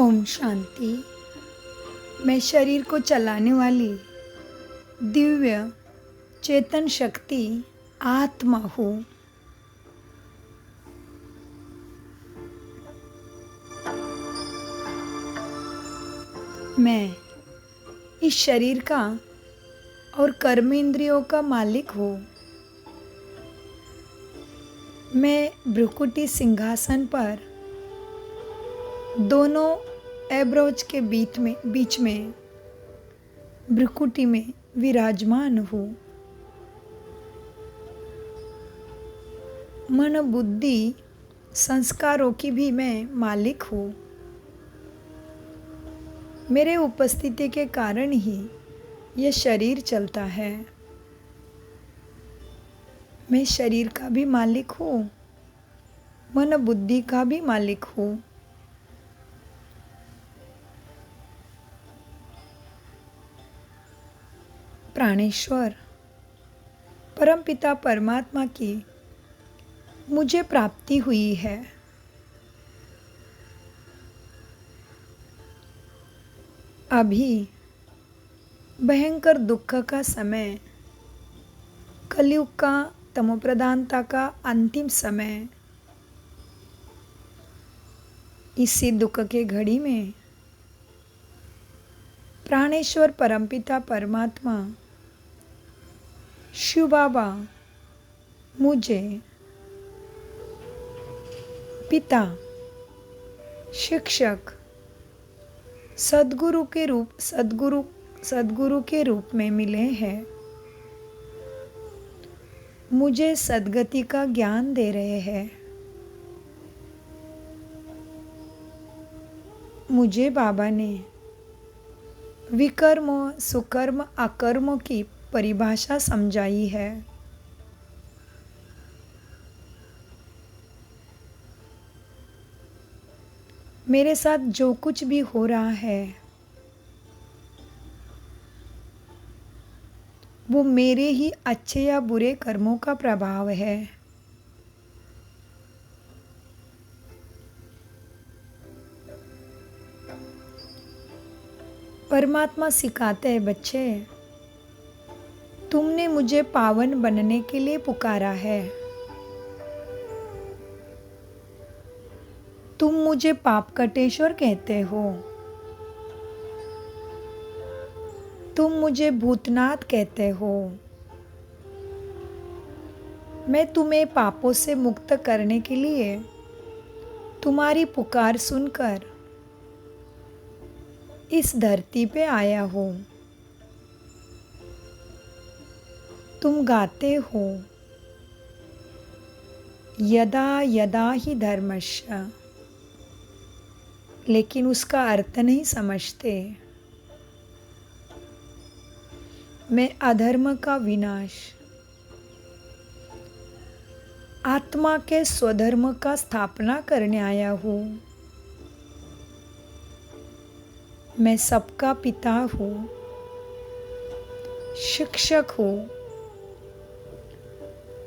ओम शांति। मैं शरीर को चलाने वाली दिव्य चेतन शक्ति आत्मा हूँ। मैं इस शरीर का और कर्मेंद्रियों का मालिक हूँ। मैं भ्रुकुटी सिंहासन पर दोनों एब्रोज के बीच में भ्रुकुटी में विराजमान हूँ। मन बुद्धि संस्कारों की भी मैं मालिक हूँ। मेरे उपस्थिति के कारण ही यह शरीर चलता है। मैं शरीर का भी मालिक हूँ, मन बुद्धि का भी मालिक हूँ। प्राणेश्वर परमपिता परमात्मा की मुझे प्राप्ति हुई है। अभी भयंकर दुख का समय, कलयुग का तमोप्रधानता का अंतिम समय, इसी दुख के घड़ी में प्राणेश्वर परमपिता परमात्मा शिव बाबा मुझे पिता, शिक्षक, सद्गुरु के रूप में मिले हैं। मुझे सद्गति का ज्ञान दे रहे हैं। मुझे बाबा ने विकर्म, सुकर्म, अकर्म की परिभाषा समझाई है। मेरे साथ जो कुछ भी हो रहा है वो मेरे ही अच्छे या बुरे कर्मों का प्रभाव है। परमात्मा सिखाते हैं, बच्चे तुमने मुझे पावन बनने के लिए पुकारा है। तुम मुझे पाप कटेश्वर कहते हो, तुम मुझे भूतनाथ कहते हो। मैं तुम्हें पापों से मुक्त करने के लिए तुम्हारी पुकार सुनकर इस धरती पे आया हूँ। तुम गाते हो यदा यदा ही धर्मस्य, लेकिन उसका अर्थ नहीं समझते। मैं अधर्म का विनाश, आत्मा के स्वधर्म का स्थापना करने आया हूँ। मैं सबका पिता हूँ, शिक्षक हूँ,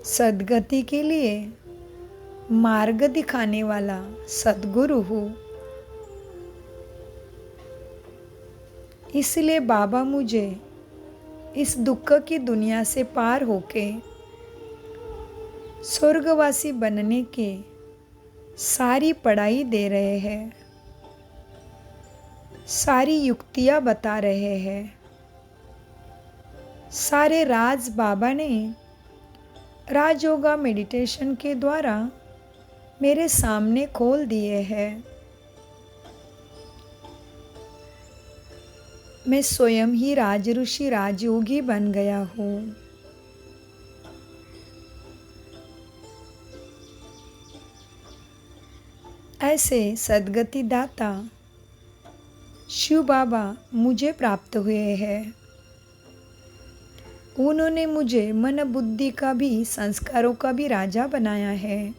सद्गति के लिए मार्ग दिखाने वाला सद्गुरु हूँ। इसलिए बाबा मुझे इस दुख की दुनिया से पार होके स्वर्गवासी बनने के सारी पढ़ाई दे रहे हैं, सारी युक्तियाँ बता रहे हैं। सारे राज बाबा ने राजयोगा मेडिटेशन के द्वारा मेरे सामने खोल दिए हैं। मैं स्वयं ही राज ऋषि राजयोगी बन गया हूँ। ऐसे सद्गति दाता शिव बाबा मुझे प्राप्त हुए हैं। उन्होंने मुझे मन बुद्धि का भी, संस्कारों का भी राजा बनाया है।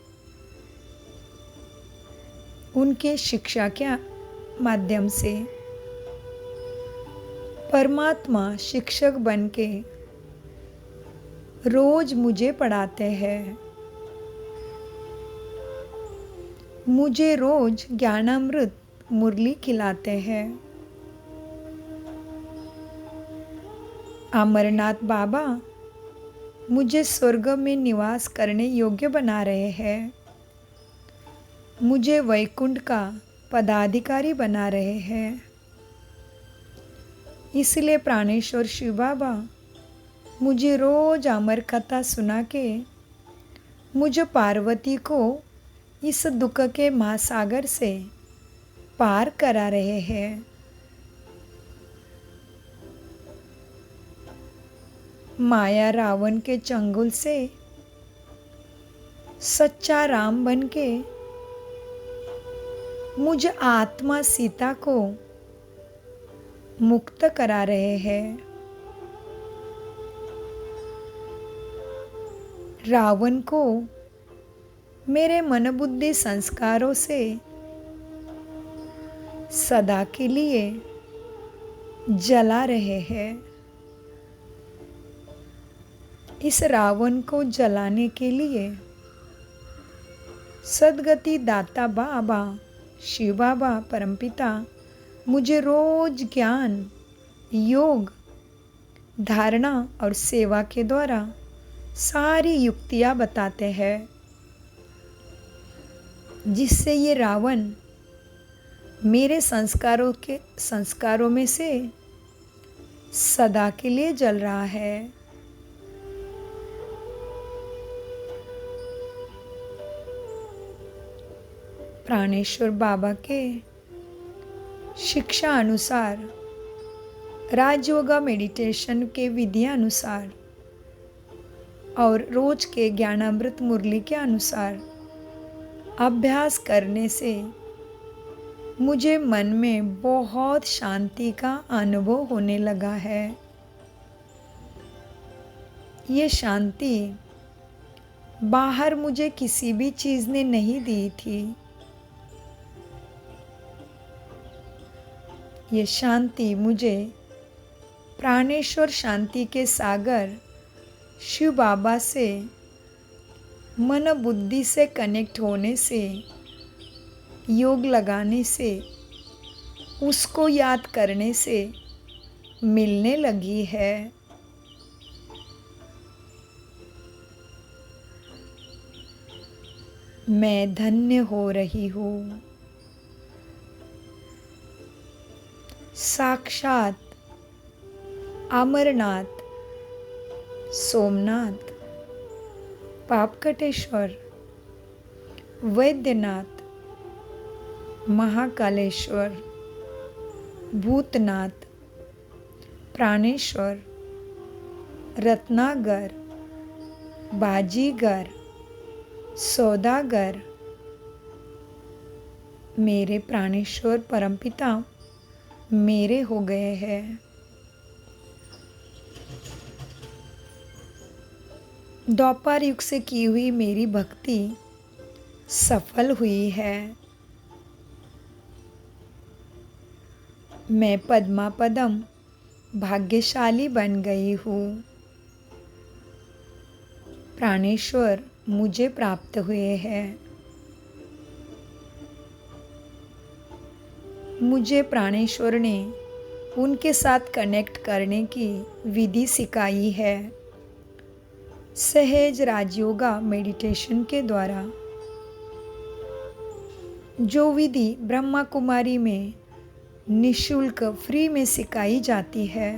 उनके शिक्षा के माध्यम से परमात्मा शिक्षक बनके रोज मुझे पढ़ाते हैं। मुझे रोज ज्ञानामृत मुरली खिलाते हैं। अमरनाथ बाबा मुझे स्वर्ग में निवास करने योग्य बना रहे हैं। मुझे वैकुंठ का पदाधिकारी बना रहे हैं। इसलिए प्राणेश्वर शिव बाबा मुझे रोज अमर कथा सुना के मुझे पार्वती को इस दुख के महासागर से पार करा रहे हैं। माया रावण के चंगुल से सच्चा राम बन के मुझ आत्मा सीता को मुक्त करा रहे हैं। रावण को मेरे मन बुद्धि संस्कारों से सदा के लिए जला रहे हैं। इस रावण को जलाने के लिए सद्गति दाता बाबा शिव बाबा परमपिता मुझे रोज ज्ञान, योग, धारणा और सेवा के द्वारा सारी युक्तियां बताते हैं, जिससे ये रावण मेरे संस्कारों में से सदा के लिए जल रहा है। प्राणेश्वर बाबा के शिक्षा अनुसार, राजयोगा मेडिटेशन के विधि अनुसार और रोज के ज्ञानामृत मुरली के अनुसार अभ्यास करने से मुझे मन में बहुत शांति का अनुभव होने लगा है। ये शांति बाहर मुझे किसी भी चीज़ ने नहीं दी थी। ये शांति मुझे प्राणेश्वर शांति के सागर शिव बाबा से मन बुद्धि से कनेक्ट होने से, योग लगाने से, उसको याद करने से मिलने लगी है। मैं धन्य हो रही हूँ। साक्षात अमरनाथ, सोमनाथ, पापकटेश्वर, वैद्यनाथ, महाकालेश्वर, भूतनाथ, प्राणेश्वर, रत्नागर, बाजीगर, सौदागर, मेरे प्राणेश्वर परमपिता मेरे हो गए हैं। द्वापर युग से की हुई मेरी भक्ति सफल हुई है। मैं पद्मा पदम भाग्यशाली बन गई हूँ। प्राणेश्वर मुझे प्राप्त हुए हैं। मुझे प्राणेश्वर ने उनके साथ कनेक्ट करने की विधि सिखाई है। सहज राजयोगा मेडिटेशन के द्वारा जो विधि ब्रह्मा कुमारी में निशुल्क फ्री में सिखाई जाती है,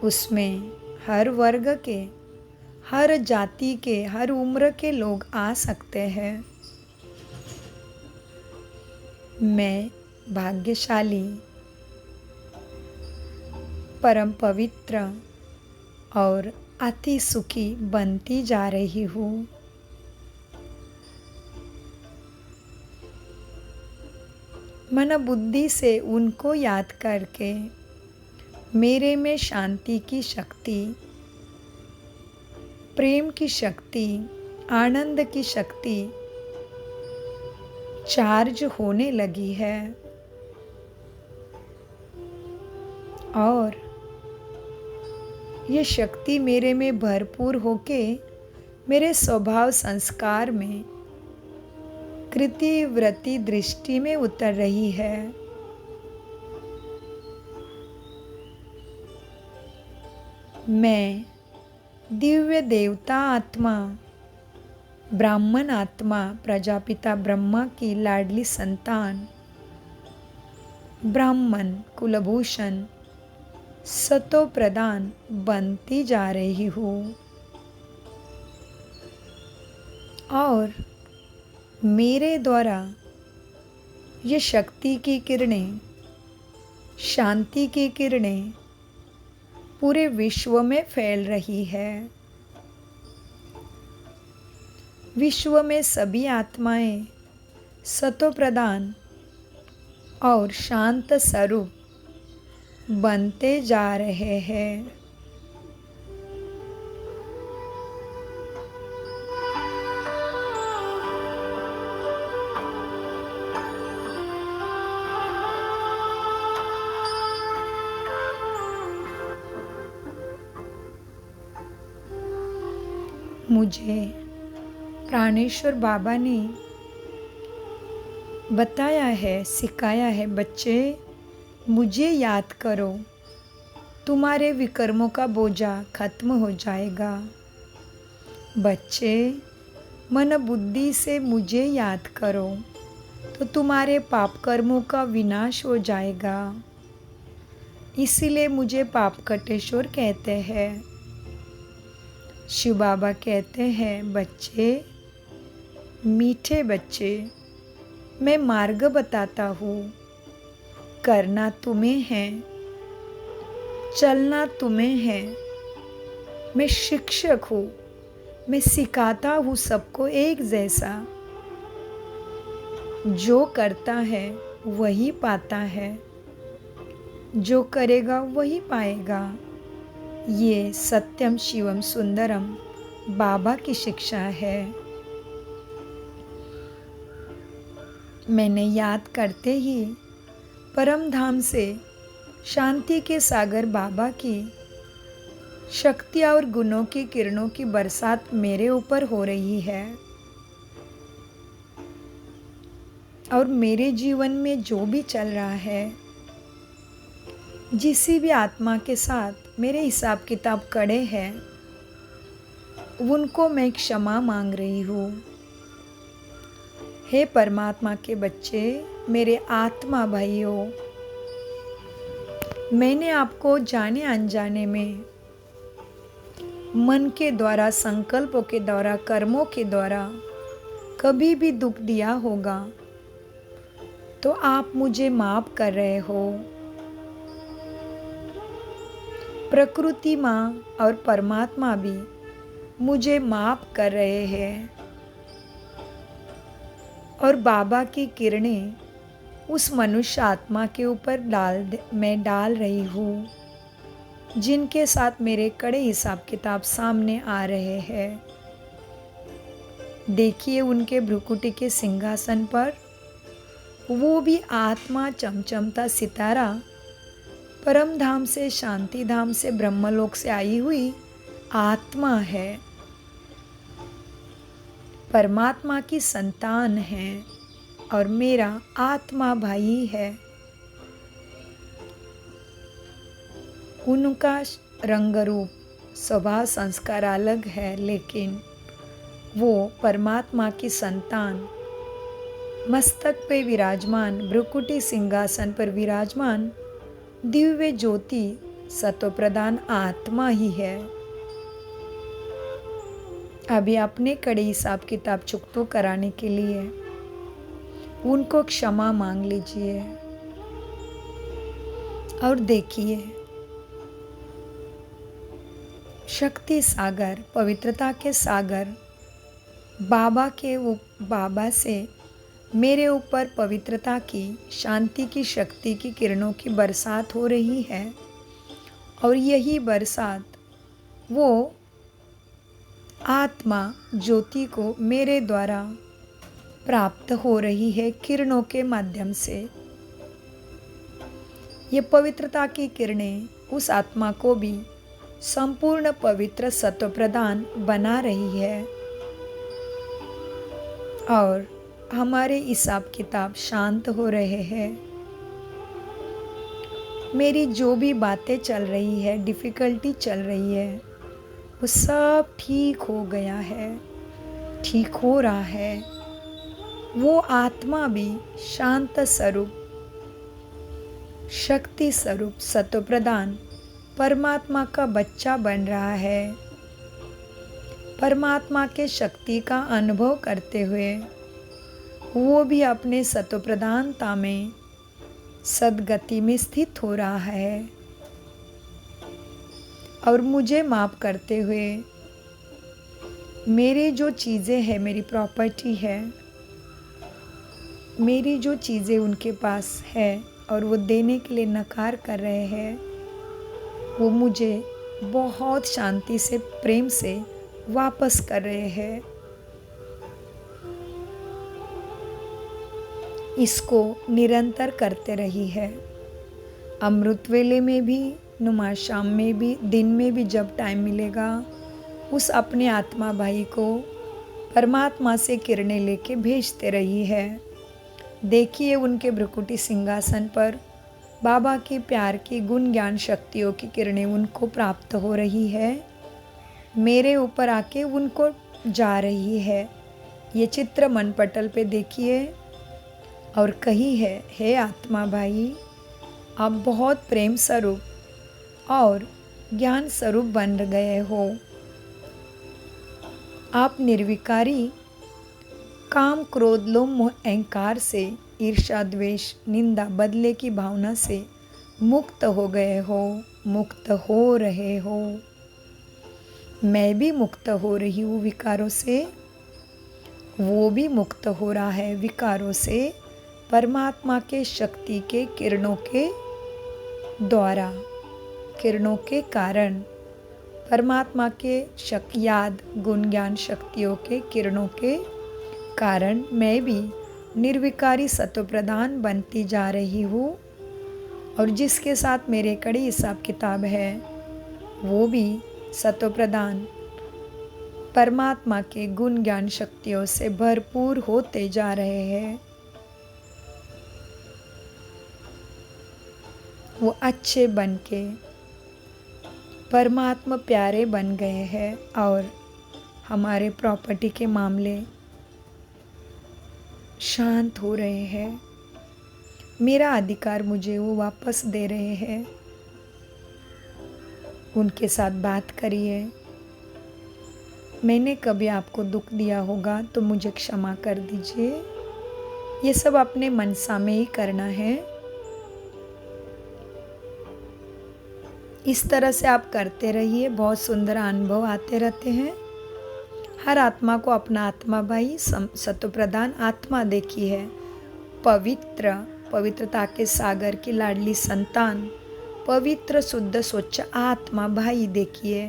उसमें हर वर्ग के, हर जाति के, हर उम्र के लोग आ सकते हैं। मैं भाग्यशाली, परम पवित्र और अति सुखी बनती जा रही हूँ। मन बुद्धि से उनको याद करके मेरे में शांति की शक्ति, प्रेम की शक्ति, आनंद की शक्ति चार्ज होने लगी है और ये शक्ति मेरे में भरपूर होके मेरे स्वभाव संस्कार में कृति वृत्ति दृष्टि में उतर रही है। मैं दिव्य देवता आत्मा, ब्राह्मण आत्मा, प्रजापिता ब्रह्मा की लाडली संतान, ब्राह्मण कुलभूषण सतो प्रदान बनती जा रही हूँ और मेरे द्वारा ये शक्ति की किरणें, शांति की किरणें पूरे विश्व में फैल रही है। विश्व में सभी आत्माएं सतो प्रदान और शांत स्वरूप बनते जा रहे हैं। मुझे प्राणेश्वर बाबा ने बताया है, सिखाया है, बच्चे मुझे याद करो, तुम्हारे विकर्मों का बोझा खत्म हो जाएगा। बच्चे मन बुद्धि से मुझे याद करो तो तुम्हारे पाप कर्मों का विनाश हो जाएगा। इसीलिए मुझे पाप कटेश्वर कहते हैं। शिव बाबा कहते हैं, बच्चे मीठे बच्चे, मैं मार्ग बताता हूँ, करना तुम्हें है, चलना तुम्हें है। मैं शिक्षक हूँ, मैं सिखाता हूँ सबको एक जैसा। जो करता है वही पाता है, जो करेगा वही पाएगा। ये सत्यम शिवम सुंदरम बाबा की शिक्षा है। मैंने याद करते ही परम धाम से शांति के सागर बाबा की शक्ति और गुणों की किरणों की बरसात मेरे ऊपर हो रही है और मेरे जीवन में जो भी चल रहा है, जिस भी आत्मा के साथ मेरे हिसाब किताब कड़े हैं, उनको मैं क्षमा मांग रही हूँ। हे परमात्मा के बच्चे, मेरे आत्मा भाइयों, मैंने आपको जाने अनजाने में मन के द्वारा, संकल्पों के द्वारा, कर्मों के द्वारा कभी भी दुख दिया होगा तो आप मुझे माफ कर रहे हो। प्रकृति माँ और परमात्मा भी मुझे माफ कर रहे हैं और बाबा की किरणें उस मनुष्य आत्मा के ऊपर मैं डाल रही हूँ, जिनके साथ मेरे कड़े हिसाब किताब सामने आ रहे हैं। देखिए उनके भ्रुकुटी के सिंहासन पर वो भी आत्मा, चमचमता सितारा, परम धाम से, शांति धाम से, ब्रह्मलोक से आई हुई आत्मा है, परमात्मा की संतान है और मेरा आत्मा भाई है। उनका रंग रूप, स्वभाव, संस्कार अलग है, लेकिन वो परमात्मा की संतान, मस्तक पे विराजमान, भ्रुकुटी सिंहासन पर विराजमान दिव्य ज्योति सतो प्रदान आत्मा ही है। अभी अपने कड़े हिसाब किताब चुकतो कराने के लिए उनको क्षमा मांग लीजिए और देखिए शक्ति सागर, पवित्रता के सागर बाबा से मेरे ऊपर पवित्रता की, शांति की, शक्ति की किरणों की बरसात हो रही है और यही बरसात वो आत्मा ज्योति को मेरे द्वारा प्राप्त हो रही है किरणों के माध्यम से। ये पवित्रता की किरणें उस आत्मा को भी संपूर्ण पवित्र सत्व प्रदान बना रही है और हमारे हिसाब किताब शांत हो रहे हैं। मेरी जो भी बातें चल रही है, डिफ़िकल्टी चल रही है, वो सब ठीक हो गया है, ठीक हो रहा है। वो आत्मा भी शांत स्वरूप, शक्ति स्वरूप, सत्व प्रदान परमात्मा का बच्चा बन रहा है। परमात्मा के शक्ति का अनुभव करते हुए वो भी अपने सत्व प्रधानता में सद्गति में स्थित हो रहा है। और मुझे माफ करते हुए मेरी जो चीज़ें हैं, मेरी प्रॉपर्टी है, मेरी जो चीज़ें उनके पास है और वो देने के लिए नकार कर रहे हैं, वो मुझे बहुत शांति से, प्रेम से वापस कर रहे हैं। इसको निरंतर करते रही है। अमृत वेले में भी, नुमा शाम में भी, दिन में भी जब टाइम मिलेगा, उस अपने आत्मा भाई को परमात्मा से किरणें लेके भेजते रही है। देखिए उनके भ्रुकुटी सिंहासन पर बाबा के प्यार की गुण ज्ञान शक्तियों की किरणें उनको प्राप्त हो रही है, मेरे ऊपर आके उनको जा रही है। ये चित्र मन पटल पे देखिए और कही है, हे आत्मा भाई, आप बहुत प्रेम स्वरूप और ज्ञान स्वरूप बन गए हो। आप निर्विकारी काम, क्रोध, लोभ, मोह, अहंकार से, ईर्ष्या, द्वेष, निंदा, बदले की भावना से मुक्त हो गए हो, मुक्त हो रहे हो। मैं भी मुक्त हो रही हूँ विकारों से, वो भी मुक्त हो रहा है विकारों से, परमात्मा के शक्ति के किरणों के द्वारा, किरणों के कारण, परमात्मा के याद, गुण ज्ञान शक्तियों के किरणों के कारण मैं भी निर्विकारी सत्व प्रधान बनती जा रही हूँ। और जिसके साथ मेरे कड़ी हिसाब किताब है, वो भी सत्व प्रधान परमात्मा के गुण ज्ञान शक्तियों से भरपूर होते जा रहे हैं। वो अच्छे बन के परमात्मा प्यारे बन गए हैं और हमारे प्रॉपर्टी के मामले शांत हो रहे हैं। मेरा अधिकार मुझे वो वापस दे रहे हैं। उनके साथ बात करिए। मैंने कभी आपको दुख दिया होगा तो मुझे क्षमा कर दीजिए। ये सब अपने मनसा में ही करना है। इस तरह से आप करते रहिए, बहुत सुंदर अनुभव आते रहते हैं। हर आत्मा को अपना आत्मा भाई, सत्व प्रधान आत्मा देखी है, पवित्र, पवित्रता के सागर की लाडली संतान, पवित्र शुद्ध स्वच्छ आत्मा भाई देखिए,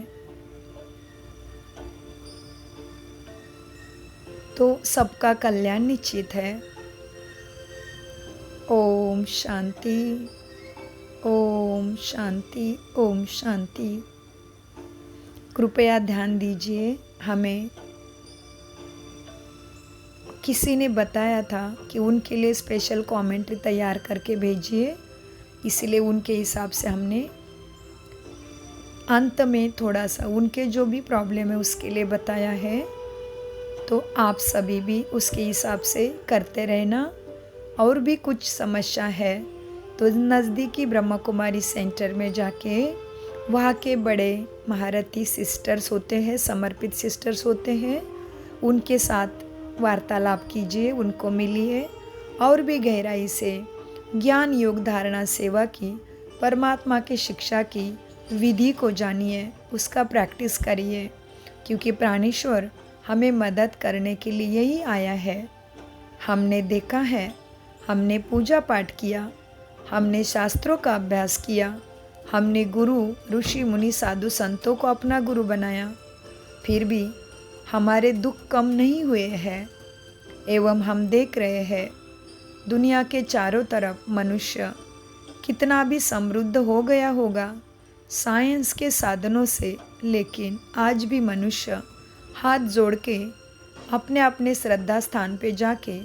तो सबका कल्याण निश्चित है। ओम शांति, ओम शांति, ओम शांति। कृपया ध्यान दीजिए, हमें किसी ने बताया था कि उनके लिए स्पेशल कमेंट्री तैयार करके भेजिए, इसलिए उनके हिसाब से हमने अंत में थोड़ा सा उनके जो भी प्रॉब्लम है उसके लिए बताया है। तो आप सभी भी उसके हिसाब से करते रहना। और भी कुछ समस्या है तो नज़दीकी ब्रह्मा कुमारी सेंटर में जाके, वहाँ के बड़े महारथी सिस्टर्स होते हैं, समर्पित सिस्टर्स होते हैं, उनके साथ वार्तालाप कीजिए, उनको मिलिए और भी गहराई से ज्ञान योग धारणा सेवा की, परमात्मा की शिक्षा की विधि को जानिए, उसका प्रैक्टिस करिए, क्योंकि प्राणेश्वर हमें मदद करने के लिए ही आया है। हमने देखा है, हमने पूजा पाठ किया, हमने शास्त्रों का अभ्यास किया, हमने गुरु, ऋषि, मुनि, साधु, संतों को अपना गुरु बनाया, फिर भी हमारे दुख कम नहीं हुए हैं। एवं हम देख रहे हैं दुनिया के चारों तरफ मनुष्य कितना भी समृद्ध हो गया होगा साइंस के साधनों से, लेकिन आज भी मनुष्य हाथ जोड़ के अपने अपने श्रद्धा स्थान पे जाके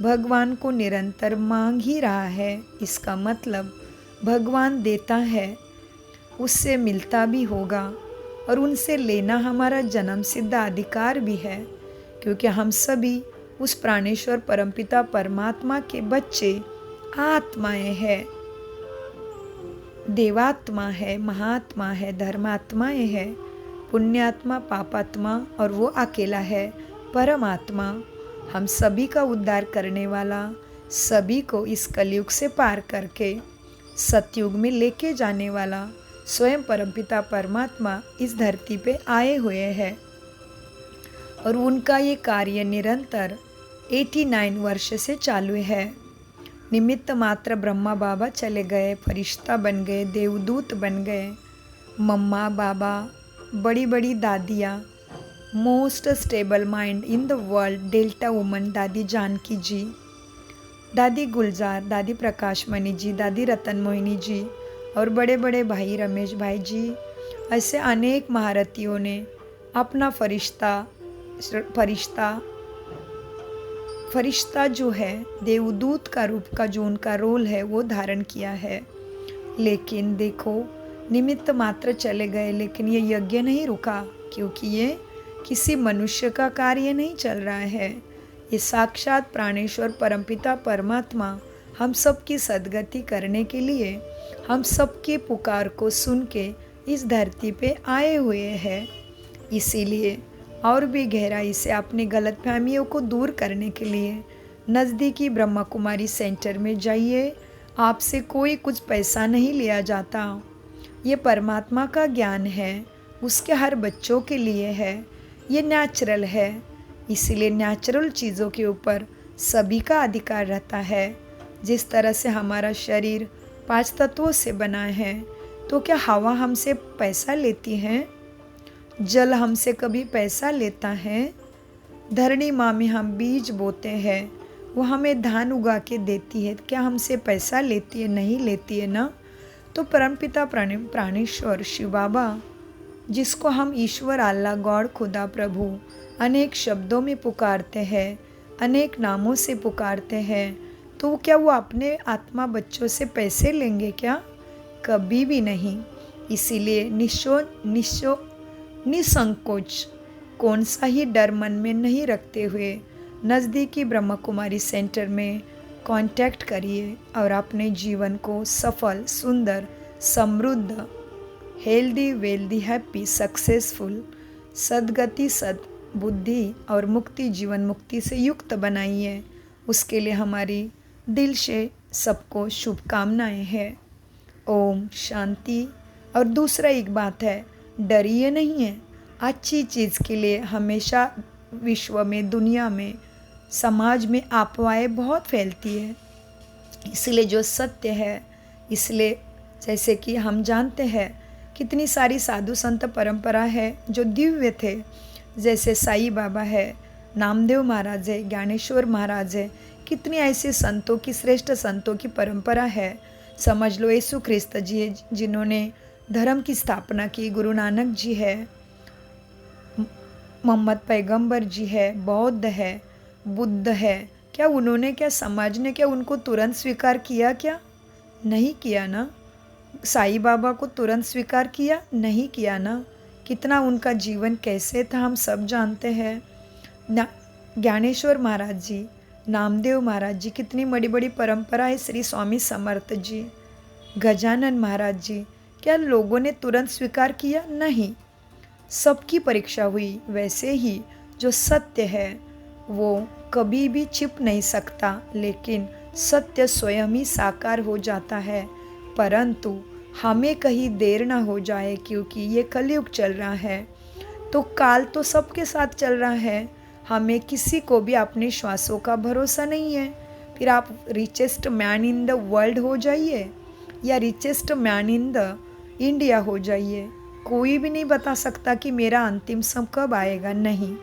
भगवान को निरंतर मांग ही रहा है। इसका मतलब भगवान देता है, उससे मिलता भी होगा और उनसे लेना हमारा जन्म सिद्ध अधिकार भी है, क्योंकि हम सभी उस प्राणेश्वर परमपिता परमात्मा के बच्चे आत्माएं हैं, देवात्मा है, महात्मा है, धर्मात्माएं है, पुण्यात्मा, पापात्मा और वो अकेला है परमात्मा। हम सभी का उद्धार करने वाला, सभी को इस कलयुग से पार करके सतयुग में लेके जाने वाला स्वयं परमपिता परमात्मा इस धरती पे आए हुए हैं और उनका ये कार्य निरंतर 89 वर्ष से चालू है। निमित्त मात्र ब्रह्मा बाबा चले गए, फरिश्ता बन गए, देवदूत बन गए, मम्मा बाबा, बड़ी बड़ी दादियाँ, most stable mind in the world, delta woman Dadi Janki जी, दादी गुलजार, दादी प्रकाश मणि जी, दादी रतन मोहिनी जी और बड़े बड़े भाई रमेश भाई जी, ऐसे अनेक महारथियों ने अपना फरिश्ता जो है, देवदूत का रूप का जो उनका रोल है वो धारण किया है। लेकिन देखो, निमित्त मात्र चले गए, लेकिन ये यज्ञ नहीं रुका, क्योंकि ये किसी मनुष्य का कार्य नहीं चल रहा है। ये साक्षात प्राणेश्वर परमपिता परमात्मा हम सबकी सद्गति करने के लिए, हम सबके पुकार को सुन के इस धरती पे आए हुए हैं। इसीलिए और भी गहराई से अपनी गलतफहमियों को दूर करने के लिए नज़दीकी ब्रह्मा कुमारी सेंटर में जाइए। आपसे कोई कुछ पैसा नहीं लिया जाता। ये परमात्मा का ज्ञान है, उसके हर बच्चों के लिए है, ये नेचुरल है। इसीलिए नेचुरल चीज़ों के ऊपर सभी का अधिकार रहता है। जिस तरह से हमारा शरीर 5 तत्वों से बना है, तो क्या हवा हमसे पैसा लेती है? जल हमसे कभी पैसा लेता है? धरणी माँ में हम बीज बोते हैं, वो हमें धान उगा के देती है, क्या हमसे पैसा लेती है? नहीं लेती है ना। तो परमपिता प्राणेश्वर शिव बाबा, जिसको हम ईश्वर, अल्लाह, गॉड, खुदा, प्रभु अनेक शब्दों में पुकारते हैं, अनेक नामों से पुकारते हैं, तो क्या वो अपने आत्मा बच्चों से पैसे लेंगे क्या? कभी भी नहीं। इसीलिए निसंकोच, कौन सा ही डर मन में नहीं रखते हुए नज़दीकी ब्रह्मा कुमारी सेंटर में कांटेक्ट करिए और अपने जीवन को सफल, सुंदर, समृद्ध, हेल्दी, वेल्दी, हैप्पी, सक्सेसफुल, सद्गति, बुद्धि और मुक्ति, जीवन मुक्ति से युक्त बनाइए। उसके लिए हमारी दिल से सबको शुभकामनाएं हैं। ओम शांति। और दूसरा एक बात है, डरिए नहीं है। अच्छी चीज़ के लिए हमेशा विश्व में, दुनिया में, समाज में अफवाहें बहुत फैलती है। इसलिए जो सत्य है, इसलिए जैसे कि हम जानते हैं कितनी सारी साधु संत परंपरा है जो दिव्य थे, जैसे साईं बाबा है, नामदेव महाराज है, ज्ञानेश्वर महाराज है, कितनी ऐसे संतों की, श्रेष्ठ संतों की परंपरा है। समझ लो यीशु ख्रिस्त जी है जिन्होंने धर्म की स्थापना की, गुरु नानक जी है, मोहम्मद पैगंबर जी है, बौद्ध है, बुद्ध है। क्या उन्होंने, क्या समाज ने क्या उनको तुरंत स्वीकार किया? क्या नहीं किया ना। साईं बाबा को तुरंत स्वीकार किया? नहीं किया ना। कितना उनका जीवन कैसे था हम सब जानते हैं। ज्ञानेश्वर महाराज जी, नामदेव महाराज जी, कितनी बड़ी बड़ी परंपरा है। श्री स्वामी समर्थ जी, गजानन महाराज जी, क्या लोगों ने तुरंत स्वीकार किया? नहीं, सबकी परीक्षा हुई। वैसे ही जो सत्य है वो कभी भी छिप नहीं सकता, लेकिन सत्य स्वयं ही साकार हो जाता है। परंतु हमें कहीं देर ना हो जाए, क्योंकि ये कलयुग चल रहा है, तो काल तो सबके साथ चल रहा है। हमें किसी को भी अपने श्वासों का भरोसा नहीं है। फिर आप richest man in the world हो जाइए या richest man in the India हो जाइए, कोई भी नहीं बता सकता कि मेरा अंतिम समय कब आएगा। नहीं,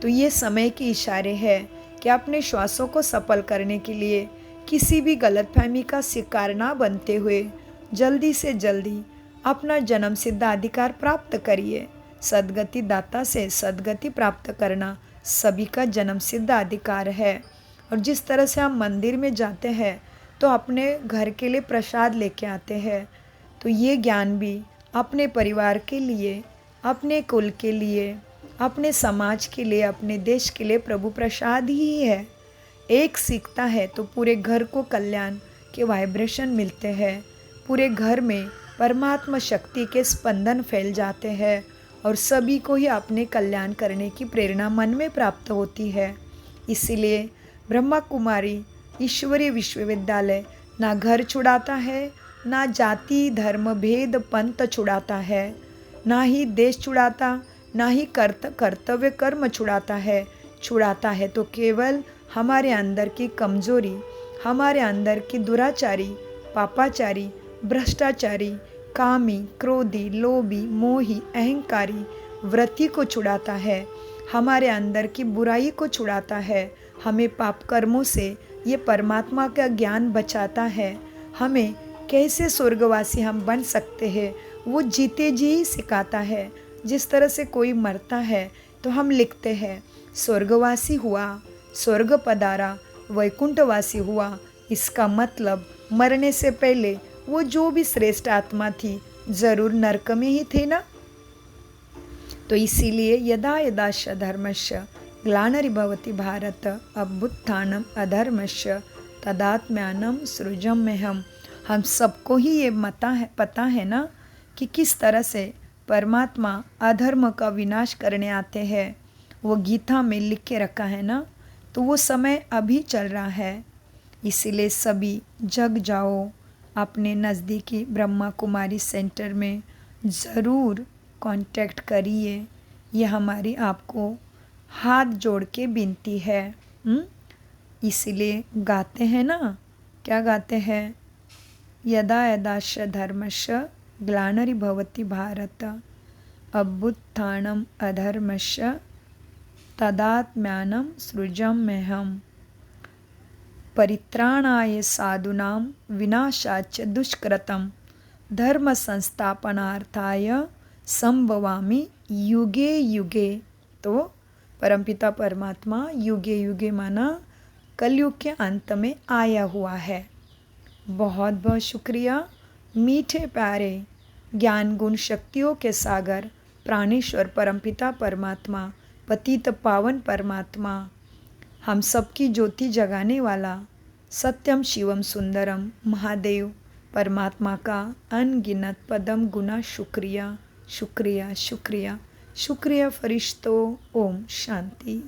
तो ये समय के इशारे हैं कि अपने श्वासों को सफल करने के लिए किसी भी गलतफहमी का शिकार ना बनते हुए जल्दी से जल्दी अपना जन्म सिद्ध अधिकार प्राप्त करिए। सद्गति दाता से सद्गति प्राप्त करना सभी का जन्म सिद्ध अधिकार है और जिस तरह से हम मंदिर में जाते हैं तो अपने घर के लिए प्रसाद लेके आते हैं, तो ये ज्ञान भी अपने परिवार के लिए, अपने कुल के लिए, अपने समाज के लिए, अपने देश के लिए प्रभु प्रसाद ही है। एक सीखता है तो पूरे घर को कल्याण के वाइब्रेशन मिलते हैं, पूरे घर में परमात्मा शक्ति के स्पंदन फैल जाते हैं और सभी को ही अपने कल्याण करने की प्रेरणा मन में प्राप्त होती है। इसीलिए ब्रह्मा कुमारी ईश्वरीय विश्वविद्यालय ना घर छुड़ाता है, ना जाति धर्म भेद पंथ छुड़ाता है, ना ही देश छुड़ाता, ना ही कर्तव्य कर्म छुड़ाता है तो केवल हमारे अंदर की कमजोरी, हमारे अंदर की दुराचारी, पापाचारी, भ्रष्टाचारी, कामी, क्रोधी, लोभी, मोही, अहंकारी वृत्ति को छुड़ाता है, हमारे अंदर की बुराई को छुड़ाता है, हमें पाप कर्मों से ये परमात्मा का ज्ञान बचाता है, हमें कैसे स्वर्गवासी हम बन सकते हैं वो जीते जी ही सिखाता है। जिस तरह से कोई मरता है तो हम लिखते हैं स्वर्गवासी हुआ, स्वर्ग पधारा, वैकुंठवासी हुआ। इसका मतलब मरने से पहले वो जो भी श्रेष्ठ आत्मा थी जरूर नरक में ही थे ना। तो इसीलिए यदा यदा धर्मस्य ग्लानिर्भवति भारत अभ्युत्थानम् अधर्मस्य तदात्म्यानं सृजाम्यहम्। हम सबको ही ये पता है ना कि किस तरह से परमात्मा अधर्म का विनाश करने आते हैं। वो गीता में लिख के रखा है ना, तो वो समय अभी चल रहा है। इसीलिए सभी जग जाओ, अपने नज़दीकी ब्रह्मा कुमारी सेंटर में ज़रूर कांटेक्ट करिए। ये हमारी आपको हाथ जोड़ के विनती है। इसीलिए गाते हैं ना, क्या गाते हैं? यदा यदाश धर्मस्य ग्लानिर्भवति भारत अभ्युत्थानम् अधर्मस्य तदात्म्यानं सृजाम्यहम्। परित्राणाय साधूनां विनाशाच दुष्कृतं धर्म संस्थापनार्थाय संभवामि युगे युगे। तो परमपिता परमात्मा युगे युगे माना कलयुग के अंत में आया हुआ है। बहुत बहुत शुक्रिया मीठे प्यारे ज्ञान गुण शक्तियों के सागर प्राणेश्वर परमपिता परमात्मा, पतित पावन परमात्मा, हम सबकी ज्योति जगाने वाला सत्यम शिवम सुंदरम महादेव परमात्मा का अनगिनत पदम गुना शुक्रिया शुक्रिया शुक्रिया शुक्रिया फरिश्तों। ओम शांति।